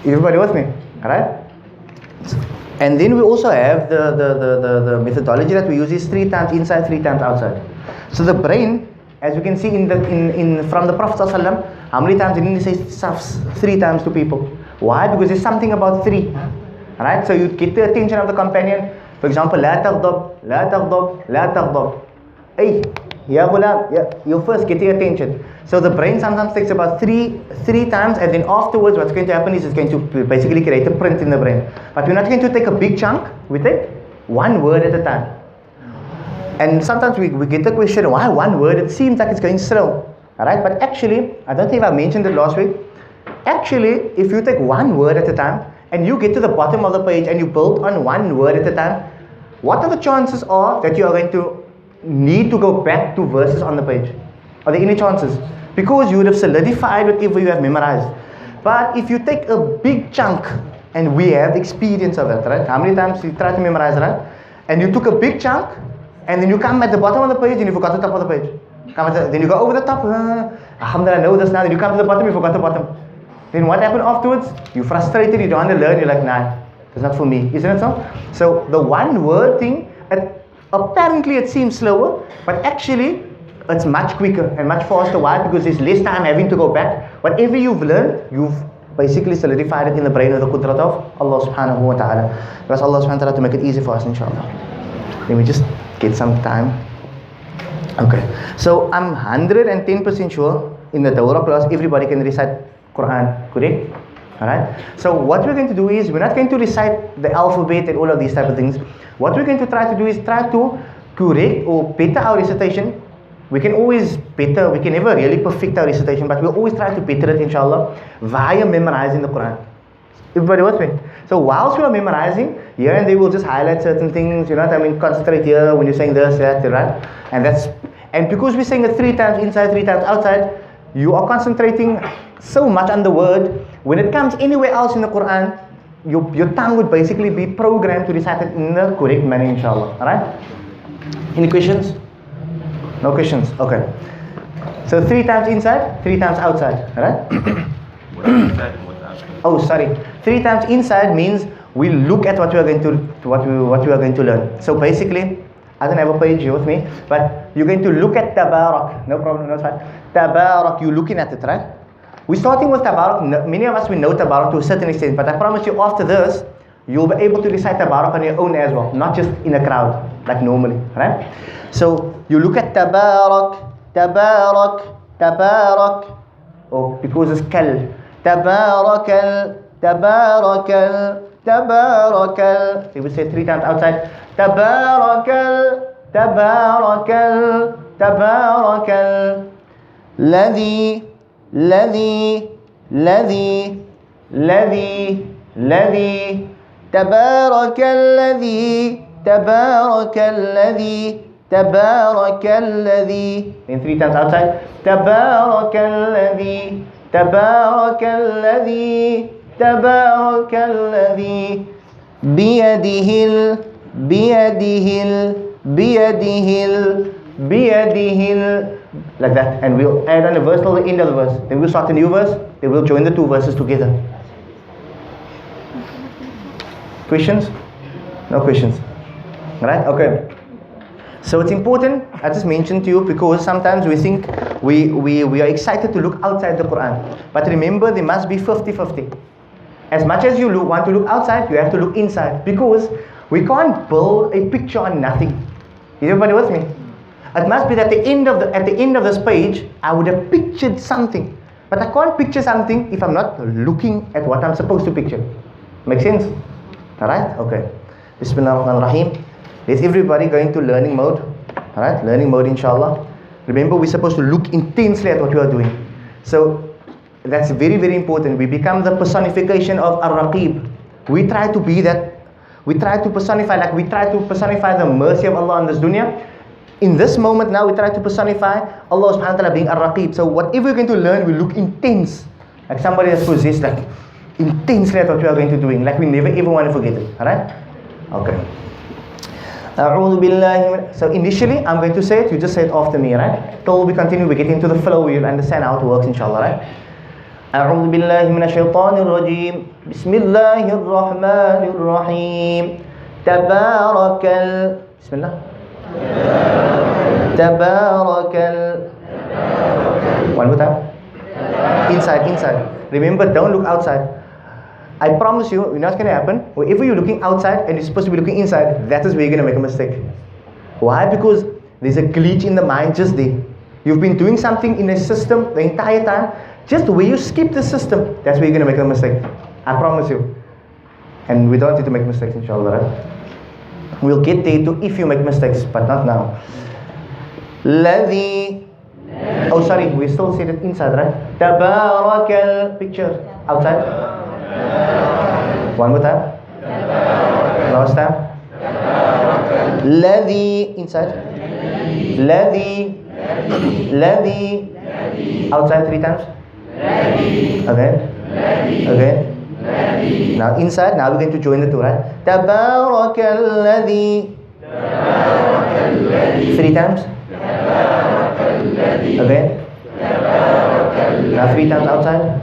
Everybody with me? Alright? And then we also have the methodology that we use is 3 times inside, 3 times outside. So the brain, as you can see from the Prophet ﷺ, how many times did he say stuff 3 times to people? Why? Because there's something about 3. Right? So you get the attention of the companion. For example, لا تغضب, لا تغضب, لا تغضب. Hey, ya ghulam, you first get the attention. So the brain sometimes takes about three times, and then afterwards what's going to happen is it's going to basically create a print in the brain. But we're not going to take a big chunk, we take 1 word at a time. And sometimes we get the question, why 1 word? It seems like it's going slow. Alright, but actually, I don't think I mentioned it last week. Actually, if you take 1 word at a time, and you get to the bottom of the page and you build on 1 word at a time, what are the chances are that you are going to need to go back to verses on the page? Are there any chances? Because you would have solidified whatever you have memorized. But if you take a big chunk, and we have experience of it, right? How many times you try to memorize, right? And you took a big chunk, and then you come at the bottom of the page and you forgot the top of the page. Then you go over the top, Alhamdulillah, I know this now. Then you come to the bottom, you forgot the bottom. Then what happened afterwards? You're frustrated, you don't want to learn, you're like, nah, it's not for me. Isn't it so? So the 1 word thing, apparently it seems slower, but actually it's much quicker and much faster. Why? Because there's less time having to go back. Whatever you've learned, you've basically solidified it in the brain of the qudrat of Allah subhanahu wa ta'ala. Because Allah subhanahu wa ta'ala to make it easy for us, inshallah. Let me just get some time. Okay. So I'm 110% sure in the Dawrah class, everybody can recite Quran, correct? Alright? So what we're going to do is, we're not going to recite the alphabet and all of these type of things. What we're going to try to do is try to correct or better our recitation. We can always better, we can never really perfect our recitation, but we'll always try to better it, inshallah, via memorizing the Quran. Everybody with me? So whilst we are memorizing, here and there we'll just highlight certain things, you know what I mean, concentrate here when you're saying this, that, right? And because we're saying it 3 times inside, 3 times outside, you are concentrating so much on the word. When it comes anywhere else in the Quran, your tongue would basically be programmed to recite it in the correct manner, inshallah. Alright? Any questions? No questions? Okay. So 3 times inside, 3 times outside. Alright? Oh, sorry. 3 times inside means we look at what we are going to learn. So basically, I don't have a page here with me, but you're going to look at Tabarak. No problem, no fine. Tabarak, you're looking at it, right? We're starting with Tabarak. Many of us, we know Tabarak to a certain extent, but I promise you after this, you'll be able to recite Tabarak on your own as well, not just in a crowd, like normally, right? So, you look at Tabarak, Tabarak, Tabarak, or because it's Kal. Tabarakal, Tabarakal, Tabarakal. They will say 3 times outside. Tabarakal, Tabarakal, Tabarakal. Ladhi, Ladhi, Ladhi, Ladhi, Ladhi. Tabarakal Ladhi, Tabarakal Ladhi, Tabarakal Ladhi. Then 3 times outside. Tabarakal Ladhi, Tabarakal Ladhi, Tabarakal Ladhi. Biyadihil, Biyadihil, Biyadihil, Biyadihil. Like that. And we'll add on a verse till the end of the verse. Then we'll start a new verse. Then we'll join the 2 verses together. Questions? No questions. Right? Okay. So it's important, I just mentioned to you, because sometimes we think we are excited to look outside the Quran. But remember, there must be 50-50. As much as you want to look outside, you have to look inside. Because we can't build a picture on nothing. Is everybody with me? It must be that at the end of this page, I would have pictured something. But I can't picture something if I'm not looking at what I'm supposed to picture. Make sense? Alright? Okay. Bismillahirrahmanirrahim. Let's everybody go into learning mode. Alright? Learning mode, inshallah. Remember, we're supposed to look intensely at what we are doing. So, that's very, very important. We become the personification of Ar-Raqib. We try to be that. We try to personify the mercy of Allah in this dunya. In this moment now, we try to personify Allah subhanahu wa ta'ala being Ar-Raqib. So whatever we're going to learn, we look intense. Like somebody that's possessed, like intensely at what we are going to doing. Like we never ever want to forget it. Alright? Okay. So initially, I'm going to say it, you just say it after me, right? Till we continue, we get into the flow, you'll understand how it works, inshallah, right? أعوذ بالله من الشيطان الرجيم بسم الله الرحمن الرحيم تبارك بسم الله تبارك One more time. Inside. Remember, don't look outside. I promise you know what's going to happen? Wherever you're looking outside and you're supposed to be looking inside, that is where you're going to make a mistake. Why? Because there's a glitch in the mind just there. You've been doing something in a system the entire time. Just where you skip the system, that's where you're going to make a mistake. I promise you. And we don't need to make mistakes, inshallah. Right? We'll get there to if you make mistakes, but not now. Ladhi. Oh, sorry, we still said it inside, right? Tabarakal. Picture. Outside. One more time. Last time. Ladhi. Inside. Ladhi. Outside 3 times. Again. Now inside, now we're going to join the two, right? Tabarakalladhi. 3 times. Again. Now 3 times outside.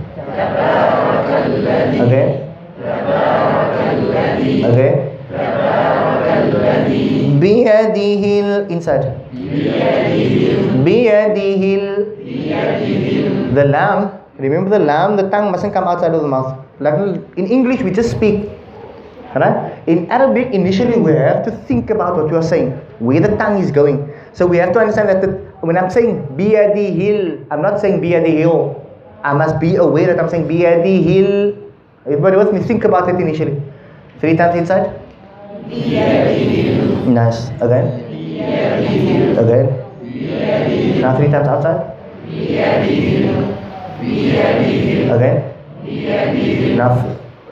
Again. Biyadihil. Inside. Biyadihil. The lamb. Remember the lamb, the tongue mustn't come outside of the mouth. Like in English, we just speak. Right? In Arabic, initially we have to think about what you are saying, where the tongue is going. So we have to understand that when I'm saying biyadihil, I'm not saying biyadihil. I must be aware that I'm saying biyadihil. Everybody with me, think about it initially. 3 times inside. Biyadihil. Nice. Again. Biyadihil. Again. Biyadihil. Now 3 times outside. Biyadihil. Again.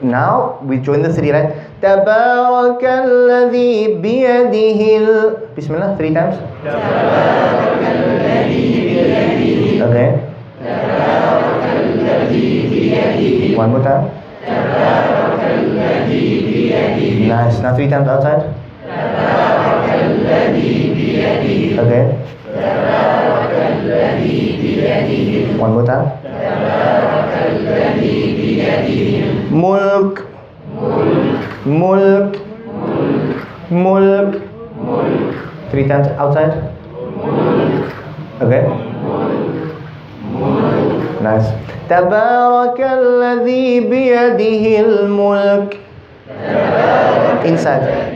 Now we join the 3, right? Tabarakalladhi biyadihil. Bismillah, 3 times. Again. One more time. Nice. Now 3 times outside. Again. One more time. Mulk. Mulk. 3 times outside. Again. Nice. Tabarakalladhi biyadihil mulk. Inside.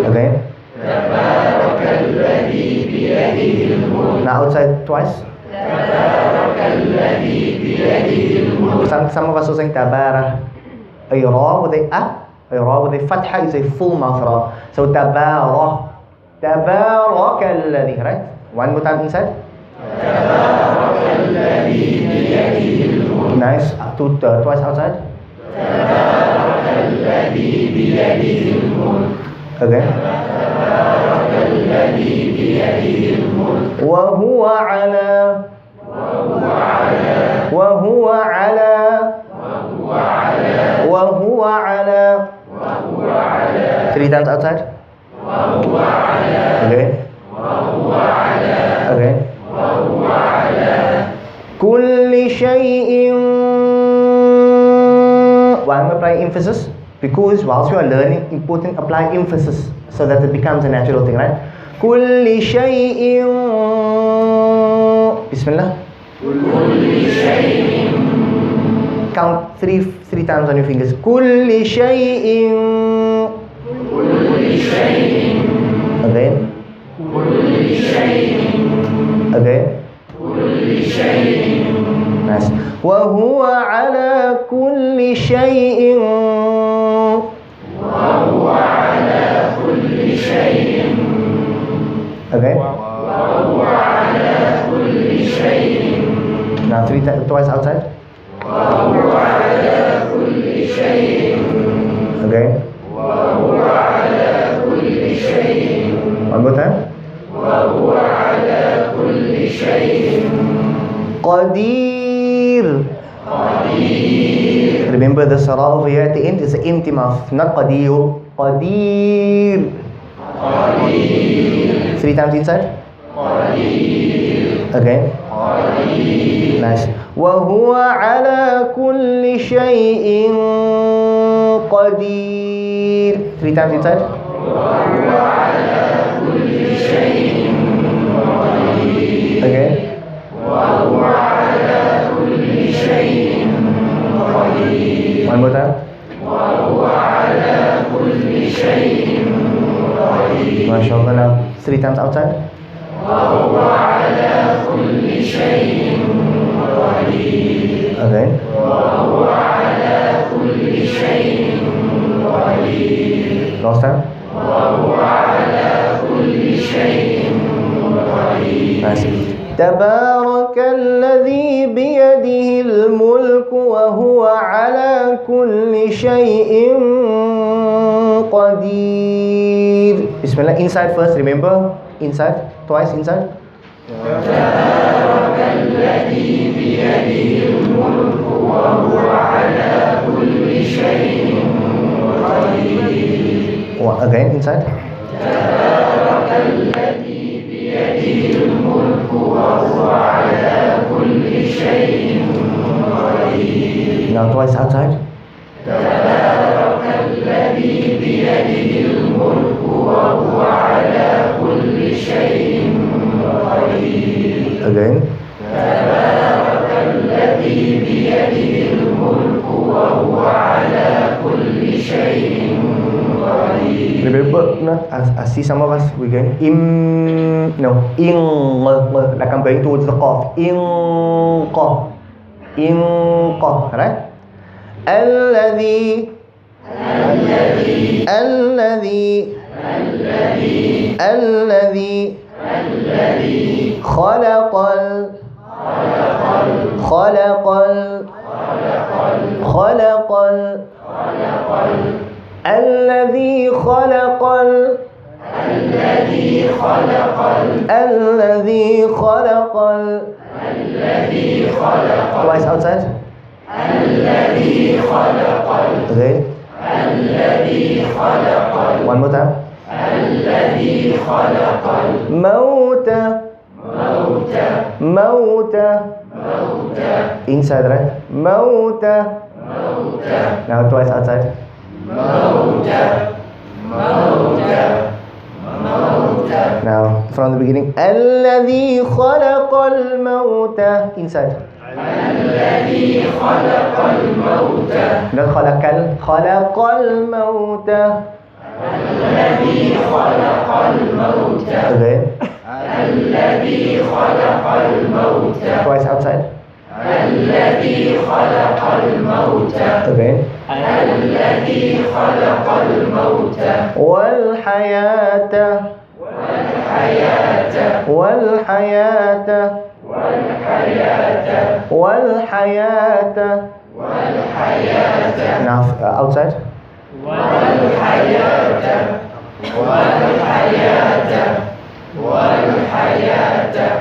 Again. Now outside twice. Some of us are saying tabara. A ra with a ra with a fatha is a full mouth ra. So tabara. Tabarakalladhi, right? One more time inside. Nice. Twice outside. Again. وهو على 3 times outside. Again. كل شيء. Why am I applying emphasis? Because whilst you are learning, important apply emphasis so that it becomes a natural thing, right? كل شيء. Bismillah. كل شيء. Count three times on your fingers. كل شيء. كل شيء. Again. كل شيء. Again. كل شيء. Nice. وهو على كل شيء. وهو على كل شيء. Again. وهو على كل شيء. Now twice outside. وهو على كل شيء. Again. وهو على كل شيء. One more time. وهو على كل شيء. قدير. قدير. Remember the surah over here at the end is an empty mouth, not qadir. Qadir. Qadir. 3 times inside. Qadir. Again. Nice. وهو على كل شيء قدير. 3 times inside. وهو على كل شيء قدير. Again. وهو على كل شيء قدير. One more time. وهو على كل شيء قدير. MashaAllah. Now 3 times outside. وهو على كل شيء قدير. Again. وهو على كل شيء قدير. Last time. وهو على كل شيء قدير. Nice. تبارك الذي بيده الملك وهو على كل شيء قدير. Bismillah. Inside first, remember? Inside. Twice inside. تبارك الذي بيده الملك وهو على كل شيء قدير. Again inside. تبارك الذي بيده الملك وهو على كل شيء قدير. Now twice outside. تبارك الذي بيده الملك وهو على كل شيء قدير. Again. تبارك الذي بيده الملك وهو على كل شيء قدير. Remember, I see some of us we going like I'm going towards the qaf. Right? الذي خلق الذي خلق twice outside. الذي خلق. Okay. الذي خلق. One more time. الذي خلق الموت. Inside, right? موت. Now twice outside. Now from the beginning. الذي خلق الموت. Inside. الذي خلق الموت. Not خلق الموت. الذي خلق الموت. Again. الذي خلق الموت. Twice outside. الذي خلق الموت. Again. الذي خلق الموت. والحياة. Now outside.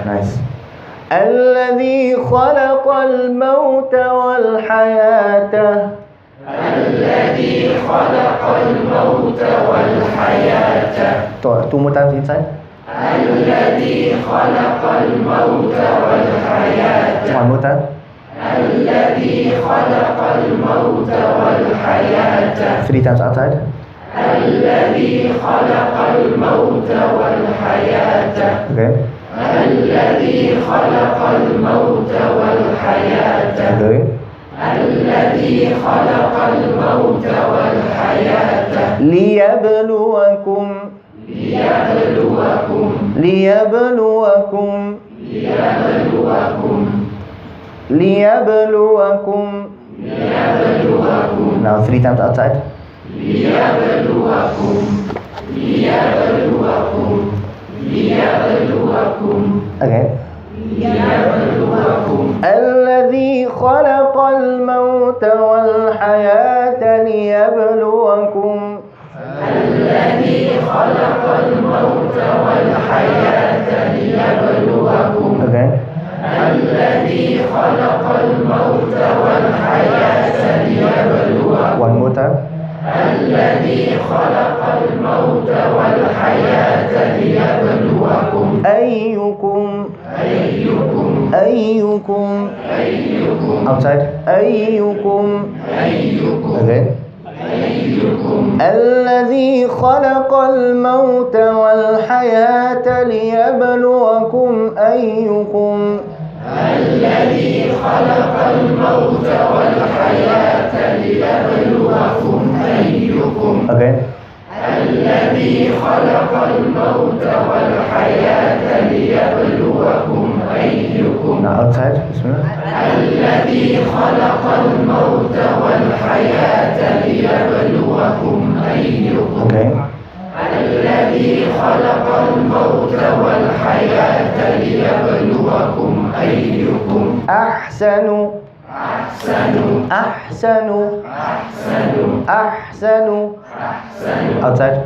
Nice. الذي خلق الموت والحياة. الذي خلق الموت والحياة. Two more times inside. الذي خلق الموت والحياة. One more time. الذي خلق الموت والحياة. 3 times outside. الذي خلق الموت والحياة. Okay. الذي خلق الموت والحياة. Okay. الذي خلق الموت والحياة. ليبلوكم. Now 3 times outside. Again. الذي خلق الموت والحياة ليبلوكم. الذي خلق الموت والحياة ليبلوكم. Again. الذي خلق الموت والحياة ليبلوكم. One more time. الذي خلق الموت والحياة ليبلوكم. أيكم أيكم outside أيكم again الذي خلق الموت والحياة ليبلوكم أيكم again now outside bismillah okay أحسن outside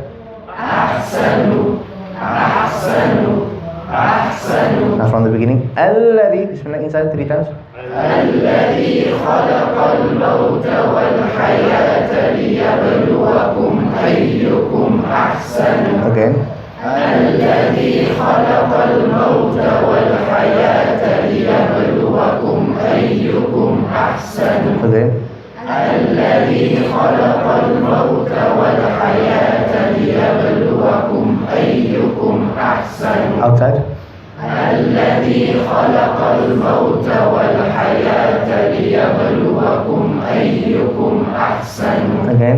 now from the beginning الذي bismillah inside 3 times again again outside again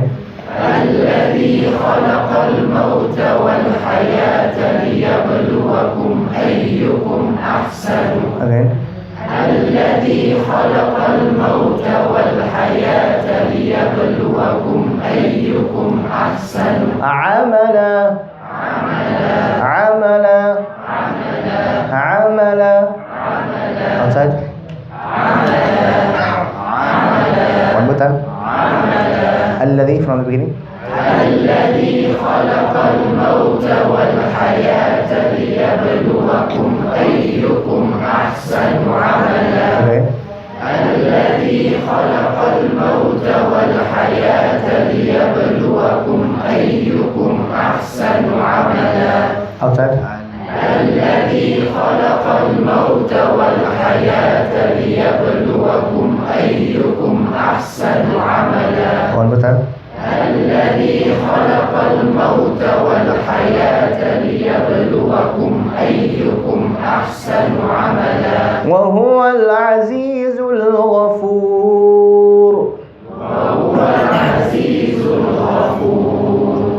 again عملا outside one more time الذي from the beginning okay outside one more time وهو العزيز الغفور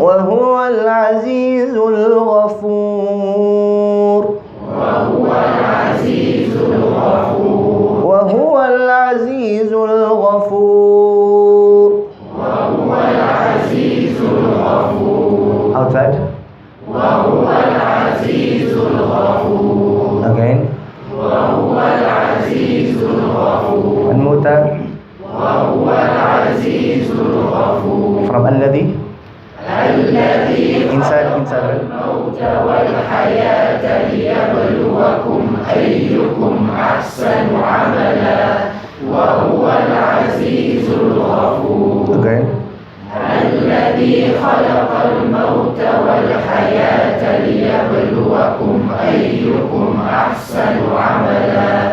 وهو العزيز الغفور وهو العزيز الغفور outside again one more time from الذي inside right? again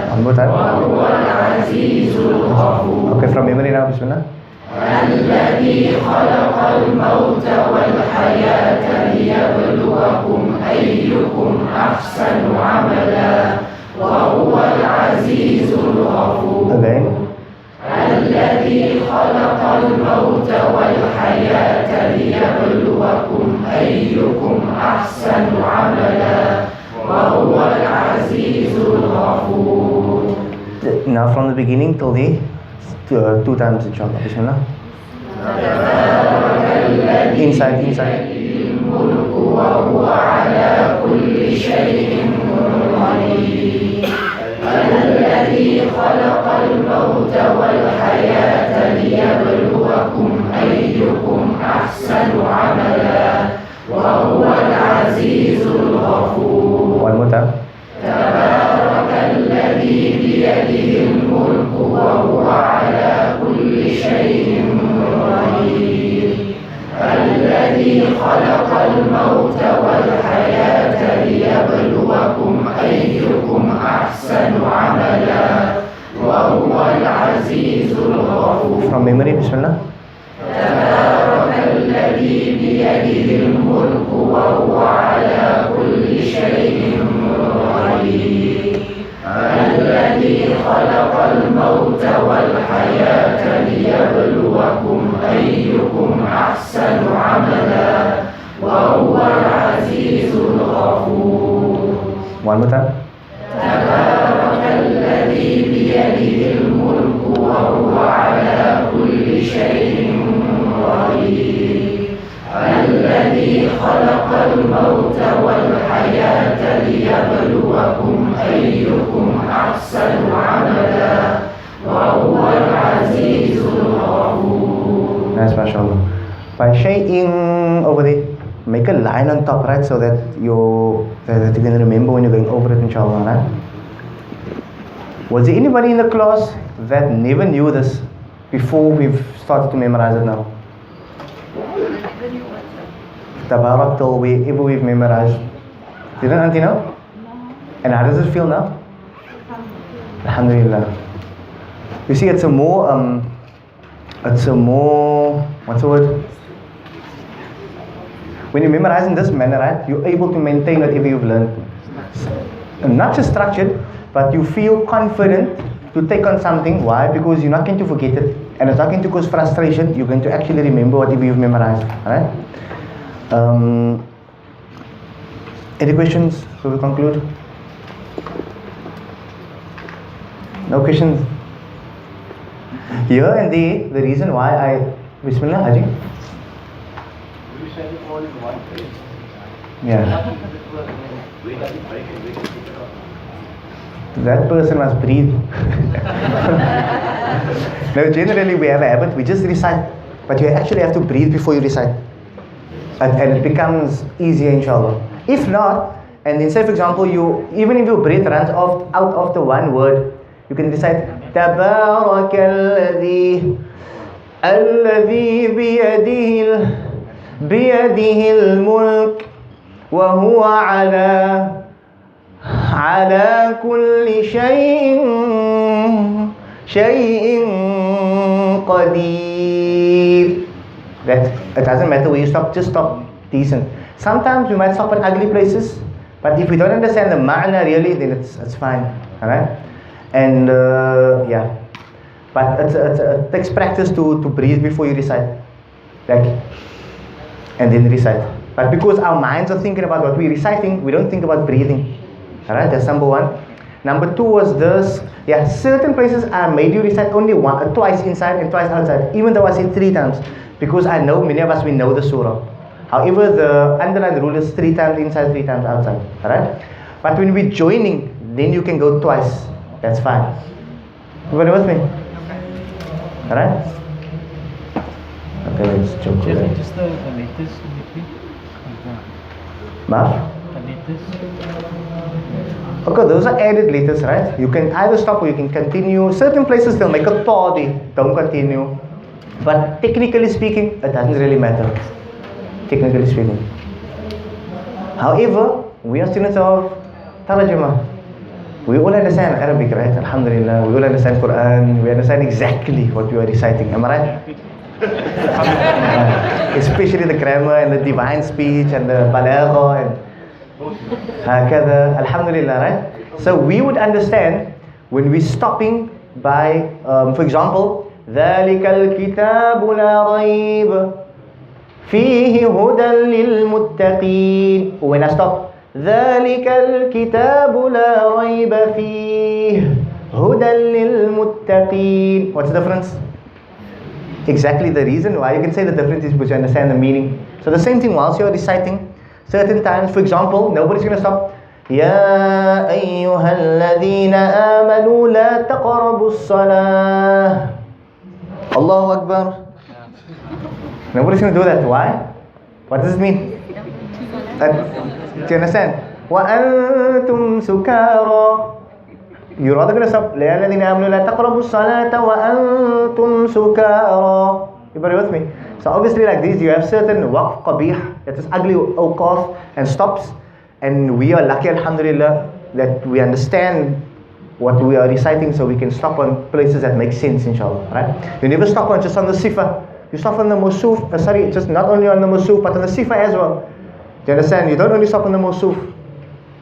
one more time okay from memory now bismillah again now from the beginning till the 2 times inshallah bismillah inside الذي خلق الموت والحياة ليبلوكم أيكم أحسن عملا وهو العزيز الغفور. One more time. تبارك الذي بيده الملك وهو على كل شيء قدير. الذي خلق الموت والحياة ليبلوكم أيكم أحسن From memory, Bismillah. تبارك الذي بيده الملك وهو على كل شيء قدير الذي خلق الموت والحياة ليبلوكم أيكم أحسن عملا وهو العزيز الغفور. One more time. تبارك الذي بيده الملك وهو على كل شيء قدير الذي خلق الموت والحياة ليبلوكم أيكم أحسن عملا وهو العزيز الغفور. Nice, mashallah. By shay'in over there, make a line on top, right, so that you can remember when you're going over it, inshallah, right? Was there anybody in the class that never knew this before we've started to memorize it now? Tabarak till wherever we've memorized. Didn't Auntie know? And how does it feel now? Alhamdulillah. You see, it's a more, what's the word? When you memorize in this manner, right, you're able to maintain whatever you've learned. And not just structured, but you feel confident to take on something. Why? Because you're not going to forget it. And it's not going to cause frustration. You're going to actually remember whatever you've memorized. Alright? Any questions before we conclude? No questions? Here and there, the reason why Bismillah, Haji? We said it all in one place. Yeah. That person must breathe. No, generally we have a habit, we just recite. But you actually have to breathe before you recite. And it becomes easier, inshallah. If not, and then say for example, even if your breath runs out of the one word, you can recite تبارك الذي بيده الملك وهو على كل شيء قدير. That it doesn't matter where you stop, just stop decent. Sometimes we might stop in ugly places, but if we don't understand the ma'na really, then it's fine. Alright? And yeah. But it takes practice to breathe before you recite. And then recite. But because our minds are thinking about what we're reciting, we don't think about breathing. Alright, that's number one. Number two was this. Yeah, certain places I made you recite only twice inside and twice outside, even though I said 3 times. Because I know many of us, we know the surah. However, the underlying rule is 3 times inside, 3 times outside. Alright? But when we're joining, then you can go twice. That's fine. Everybody with me? Alright? Okay, let's jump to that. Just the letters in between. Maaf? The letters. Okay, those are added letters, right? You can either stop or you can continue. Certain places they'll make a ta there, don't continue. But technically speaking, it doesn't really matter. Technically speaking. However, we are students of Tarjumah. We all understand Arabic, right? Alhamdulillah. We all understand Quran. We understand exactly what you are reciting. Am I right? Especially the grammar and the divine speech and the balagha and hakada. Alhamdulillah, right? So we would understand when we're stopping by, for example, ذلك الكتاب لا ريب فيه هدى للمتقين. When I stop, ذلك الكتاب لا ريب فيه هدى للمتقين. What's the difference? Exactly the reason why you can say the difference is because you understand the meaning. So the same thing whilst you're reciting, certain times, for example, nobody's going to stop. يا أيها الذين آمنوا لا تقربوا الصلاة. Allahu Akbar. Nobody's going to do that. Why? What does it mean? Do you understand? وَأَنْتُمْ سُكَارَى. You're rather going to stop. لَا الَّذِينَ آمَنُوا لَا تَقْرَبُوا الصَّلَاةَ وَأَنْتُمْ سُكَارَى. Everybody with me? So obviously like this, you have certain waqf qabih, that is ugly awqaf and stops. And we are lucky, alhamdulillah, that we understand what we are reciting, so we can stop on places that make sense, inshallah, right? You never stop on just on the sifa. You stop on the musuf, just not only on the musuf, but on the sifa as well. Do you understand? You don't only stop on the musuf,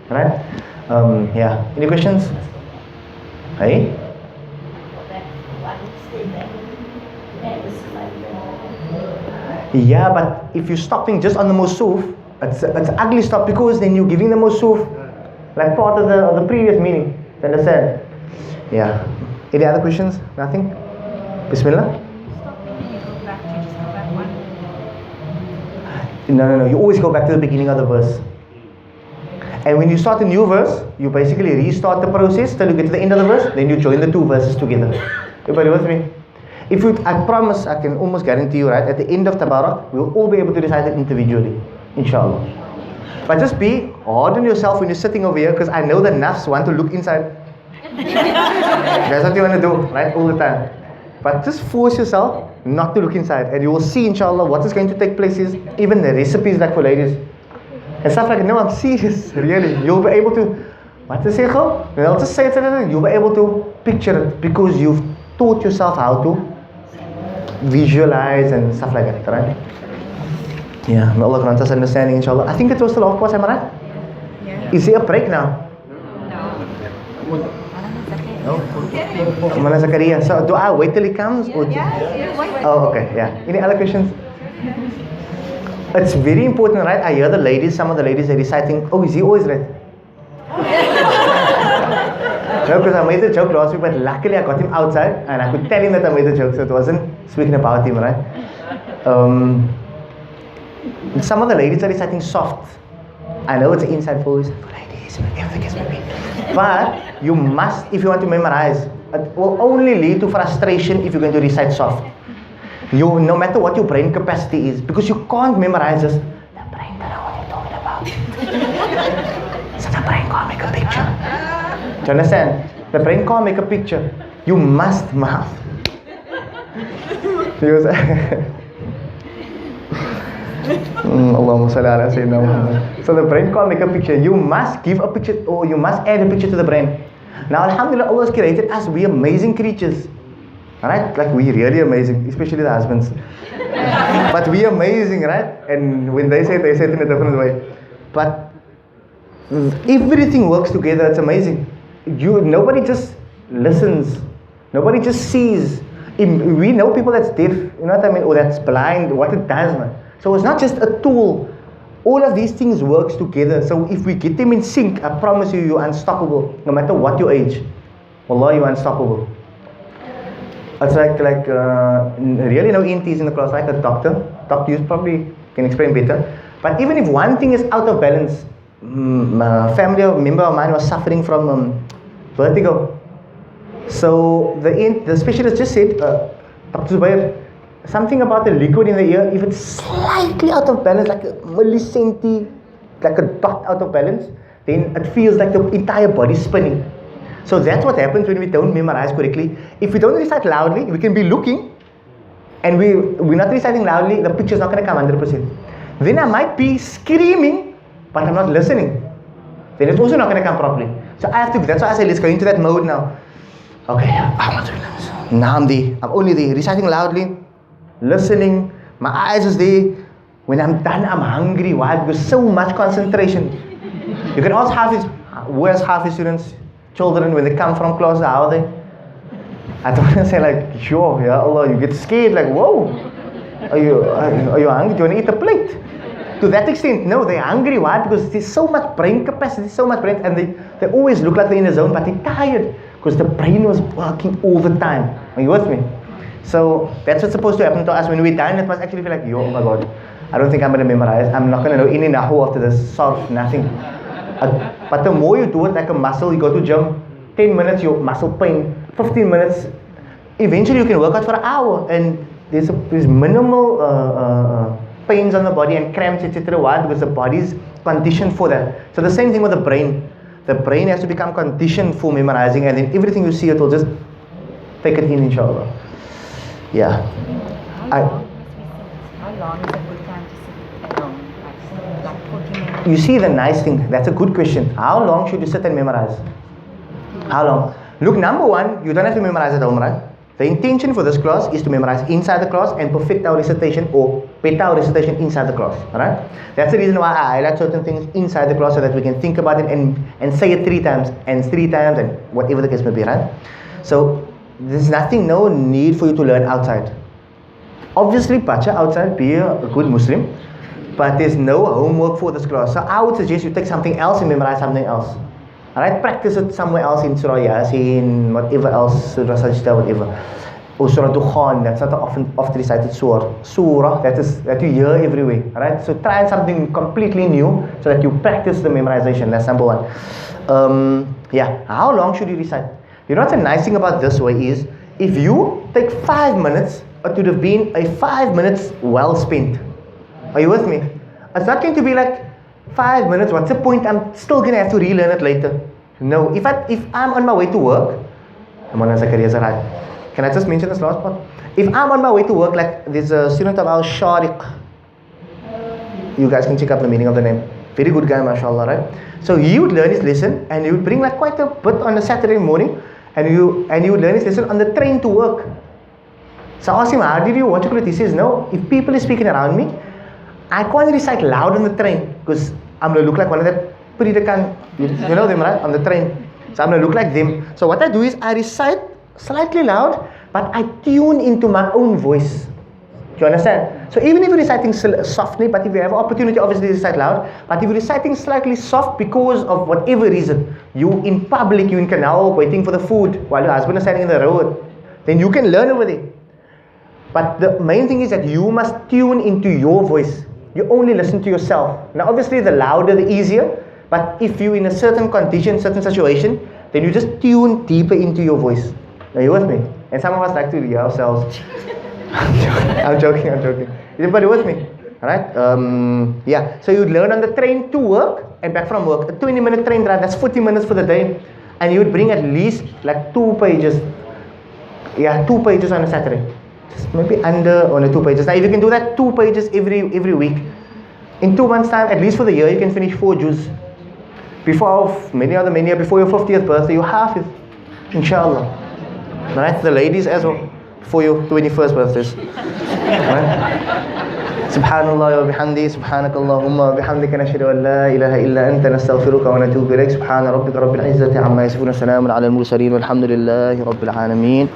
right? Yeah. Any questions? Hey? Yeah, but if you're stopping just on the musuf, it's ugly stop, because then you're giving the musuf like part of the previous meaning. Do you understand? Yeah. Any other questions? Nothing? Bismillah? No. You always go back to the beginning of the verse. And when you start a new verse, you basically restart the process till you get to the end of the verse, then you join the two verses together. Everybody with me? I promise, I can almost guarantee you, right, at the end of Tabarak, we'll all be able to recite it individually, inshallah. But just be hard on yourself when you're sitting over here, because I know the nafs want to look inside. That's what you want to do, right, all the time. But just force yourself not to look inside, and you will see, inshallah, what is going to take place is even the recipes, like for ladies and stuff like that. No, I'm serious, really. You'll be able to, what to say, I'll just say it, you'll be able to picture it, because you've taught yourself how to visualize and stuff like that, right? Yeah, may Allah grant us understanding, inshallah. I think it was the last class, am I right? Yeah. Is there a break now? No. Mana Zakaria. So do I wait till he comes? Or oh, okay, yeah. Any other questions? It's very important, right? I hear the ladies, some of the ladies are reciting, oh, is he always right? No, because I made the joke last week, but luckily I got him outside and I could tell him that I made the joke, so it wasn't speaking about him, right? Some of the ladies are reciting soft. I know it's an inside voice for ladies, but you must, if you want to memorize, it will only lead to frustration if you're going to recite soft. No matter what your brain capacity is, because you can't memorize just, the brain don't know what you're talking about. So the brain can't make a picture. Do you understand? The brain can't make a picture. You must mouth. Allahumma salli ala Sayyidina Muhammad. So the brain can't make a picture. You must give a picture, or you must add a picture to the brain. Now, alhamdulillah, Allah has created us. We're amazing creatures. Alright? Like, we're really amazing, especially the husbands. But we're amazing, right? And when they say it in a different way. But everything works together. It's amazing. Nobody just listens. Nobody just sees. We know people that's deaf, you know what I mean, or that's blind, what it does, man. So it's not just a tool. All of these things works together. So if we get them in sync, I promise you, you're unstoppable. No matter what your age. Wallah, you're unstoppable. It's like really no ENTs in the class, like a doctor. Doctor, you probably can explain better. But even if one thing is out of balance, a family member of mine was suffering from vertigo. So the specialist just said, Dr. Zubair, something about the liquid in the ear, if it's slightly out of balance, like a millicenti, like a dot out of balance, then it feels like the entire body spinning. So that's what happens when we don't memorize correctly. If we don't recite loudly, we can be looking, and we're not reciting loudly, the picture's not going to come 100%. Then I might be screaming, but I'm not listening. Then it's also not going to come properly. So I have to, that's why I say, let's go into that mode now. Okay, now I'm there. I'm only there, reciting loudly, listening, my eyes is there. When I'm done, I'm hungry. Why? Because so much concentration. You can ask where's Hafiz students, children, when they come from class, how are they? I don't want to say like, sure, ya Allah, you get scared, like, whoa, are you hungry? Do you want to eat a plate? To that extent, no, they're hungry. Why? Because there's so much brain capacity, so much brain, and they always look like they're in a zone, but they're tired, because the brain was working all the time. Are you with me? So that's what's supposed to happen to us when we're done. It must actually feel like, yo, oh my God, I don't think I'm going to memorize. I'm not going to know any nahu after this. Sarf, nothing. But the more you do it like a muscle, you go to gym, 10 minutes, your muscle pain, 15 minutes, eventually you can work out for an hour, and there's minimal pains on the body and cramps, etc. Why? Because the body's conditioned for that. So the same thing with the brain. The brain has to become conditioned for memorizing, and then everything you see, it will just take it in, inshallah. Yeah. How long is a good time to sit alone? Like 40 minutes? You see the nice thing, that's a good question. How long should you sit and memorize? How long? Look, number one, you don't have to memorize at home, right? The intention for this class is to memorize inside the class and perfect our recitation or better our recitation inside the class, alright? That's the reason why I highlight certain things inside the class so that we can think about it and say it 3 times and whatever the case may be, right? So, there's no need for you to learn outside. Obviously, bacha outside, be a good Muslim, but there's no homework for this class. So I would suggest you take something else and memorize something else. Alright, practice it somewhere else in Surah Yasin, whatever else, Surah Sajda, whatever. Or Surah Dukhan, that's not often recited Surah that you hear everywhere. Alright, so try something completely new so that you practice the memorization. That's number one. Yeah, how long should you recite? You know what's the nice thing about this way is, if you take 5 minutes, it would have been a 5 minutes well spent. Are you with me? It's not going to be like 5 minutes, what's the point? I'm still going to have to relearn it later. No, if I'm on my way to work, Can I just mention this last part? If I'm on my way to work, like there's a student of ours, Shariq. You guys can check up the meaning of the name. Very good guy, mashallah, right? So he would learn his lesson and he would bring like quite a bit on a Saturday morning and he would learn his lesson on the train to work. So I asked him, how did you watch it? He says, no, if people are speaking around me, I can't recite loud on the train because I'm going to look like one of that Puridakan, you know them, right? On the train. So I'm going to look like them. So what I do is I recite slightly loud, but I tune into my own voice. Do you understand? So even if you're reciting softly, but if you have an opportunity, obviously recite loud, but if you're reciting slightly soft because of whatever reason, you in public, you in canal waiting for the food while your husband is standing in the road, then you can learn over there. But the main thing is that you must tune into your voice. You only listen to yourself. Now obviously the louder the easier, but if you're in a certain condition, certain situation, then you just tune deeper into your voice. Are you with me? And some of us like to hear ourselves. I'm joking. Everybody with me? Alright? Yeah. So you learn on the train to work and back from work. A 20-minute train ride, that's 40 minutes for the day. And you would bring at least like 2 pages. Yeah, 2 pages on a Saturday. Just maybe under only 2 pages. Now if you can do that 2 pages every week, in 2 months time, at least for the year, you can finish 4 juz. Before your 50th birthday, you have it. Inshallah. Alright? The ladies as well. For your 21st birthdays. Subhanallah wa bihamdi, subhanakallahumma wa bihamdika nashhadu an la ilaha illa anta nastaghfiruka wa natubu ilayk. Subhana rabbika rabbil izzati amma yasifun, salamun ala al mursalin walhamdulillahi rabbil alamin.